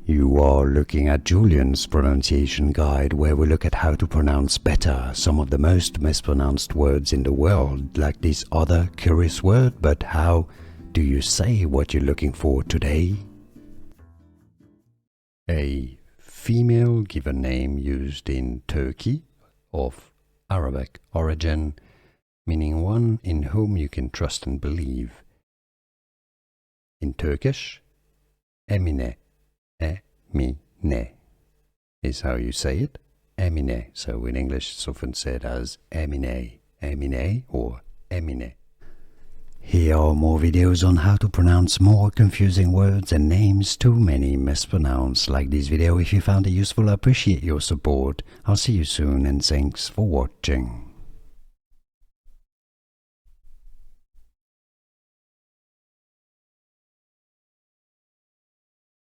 You are looking at Julian's pronunciation guide, where we look at how to pronounce better some of the most mispronounced words in the world, like this other curious word. But how do you say what you're looking for today? A female given name used in Turkey of Arabic origin, meaning one in whom you can trust and believe. In Turkish, Emine, Emine is how you say it, Emine. So in English it's often said as Emine, Emine or Emine. Here are more videos on how to pronounce more confusing words and names too many mispronounced. Like this video if you found it useful. I appreciate your support. I'll see you soon and thanks for watching.